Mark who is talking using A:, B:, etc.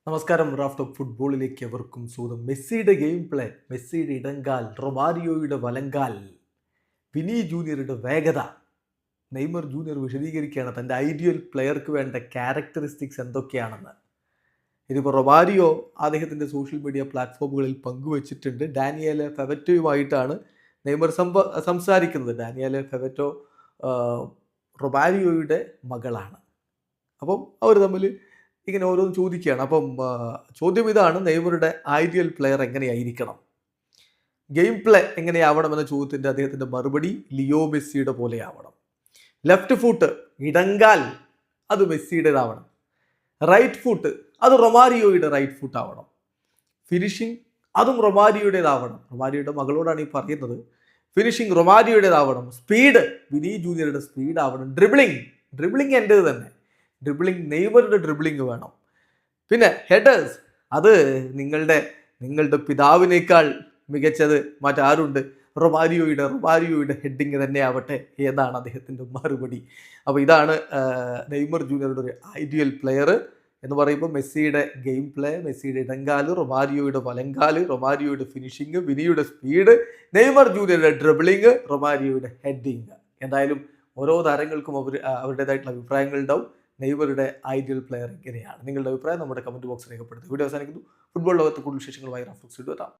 A: നമസ്കാരം. Raf talk ഫുട്ബോളിലേക്ക് എവർക്കും സ്വാഗതം. മെസ്സിയുടെ ഗെയിം പ്ലേ, മെസ്സിയുടെ ഇടങ്കാൽ, റൊമാരിയോയുടെ വലങ്കാൽ, വിനി ജൂനിയറുടെ വേഗത, നെയ്മർ ജൂനിയർ വിശദീകരിക്കുകയാണ് തൻ്റെ ഐഡിയൽ പ്ലെയർക്ക് വേണ്ട ക്യാരക്ടറിസ്റ്റിക്സ് എന്തൊക്കെയാണെന്ന്. ഇതിപ്പോൾ റൊമാരിയോ അദ്ദേഹത്തിൻ്റെ സോഷ്യൽ മീഡിയ പ്ലാറ്റ്ഫോമുകളിൽ പങ്കുവച്ചിട്ടുണ്ട്. ഡാനിയേലെ ഫെവറ്റോയുമായിട്ടാണ് നെയ്മർ സംസാരിക്കുന്നത്. ഡാനിയേലെ ഫെവറ്റോ റൊമാരിയോയുടെ മകളാണ്. അപ്പം അവർ തമ്മിൽ ഇങ്ങനെ ഓരോന്ന് ചോദിക്കുകയാണ്. അപ്പം ചോദ്യം ഇതാണ്: നെയ്മറുടെ ഐഡിയൽ പ്ലെയർ എങ്ങനെയായിരിക്കണം, ഗെയിം പ്ലേ എങ്ങനെയാവണമെന്ന ചോദ്യത്തിൻ്റെ അദ്ദേഹത്തിൻ്റെ മറുപടി ലിയോ മെസ്സിയുടെ പോലെ ആവണം. ലെഫ്റ്റ് ഫുട്ട്, ഇടങ്കാൽ, അത് മെസ്സിയുടേതാവണം. റൈറ്റ് ഫുട്ട്, അത് റൊമാരിയോയുടെ റൈറ്റ് ഫുട്ട് ആവണം. ഫിനിഷിങ്, അതും റൊമാരിയോയുടേതാവണം. റൊമാരിയോയുടെ മകളോടാണ് ഈ പറയുന്നത്. ഫിനിഷിങ് റൊമാരിയോയുടേതാവണം. സ്പീഡ്, വിനി ജൂനിയറുടെ സ്പീഡ് ആവണം. ഡ്രിബിളിങ് എൻ്റേത് തന്നെ. നെയ്മറുടെ ഡ്രിബിളിങ് വേണം. പിന്നെ ഹെഡേഴ്സ്, അത് നിങ്ങളുടെ പിതാവിനേക്കാൾ മികച്ചത് മറ്റാരുണ്ട്? റൊമാരിയോയുടെ ഹെഡിങ് തന്നെ ആവട്ടെ ഏതാണ് അദ്ദേഹത്തിൻ്റെ മറുപടി. അപ്പോൾ ഇതാണ് നെയ്മർ ജൂനിയറുടെ ഒരു ഐഡിയൽ പ്ലെയർ എന്ന് പറയുമ്പോൾ മെസ്സിയുടെ ഗെയിം പ്ലേ, മെസ്സിയുടെ ഇടങ്കാല്, റൊമാരിയോയുടെ വലങ്കാല്, റൊമാരിയോയുടെ ഫിനിഷിങ്, വിനിയുടെ സ്പീഡ്, നെയ്മർ ജൂനിയറുടെ ഡ്രിബിളിങ്, റൊമാരിയോയുടെ ഹെഡിങ്. എന്തായാലും ഓരോ താരങ്ങൾക്കും അവരുടേതായിട്ടുള്ള അഭിപ്രായങ്ങൾ ഉണ്ടാവും. നെയ്മറുടെ ഐഡിയൽ പ്ലെയർ എങ്ങനെയാണ്? നിങ്ങളുടെ അഭിപ്രായം നമ്മുടെ കമൻറ്റ് ബോക്സിൽ രേഖപ്പെടുത്തുക. വീഡിയോ അവസാനിക്കുന്നു. ഫുട്ബോൾ ലോകത്ത് കൂടുതൽ വിശേഷങ്ങളുമായി റാഫ് ടോക്സ് എത്താം.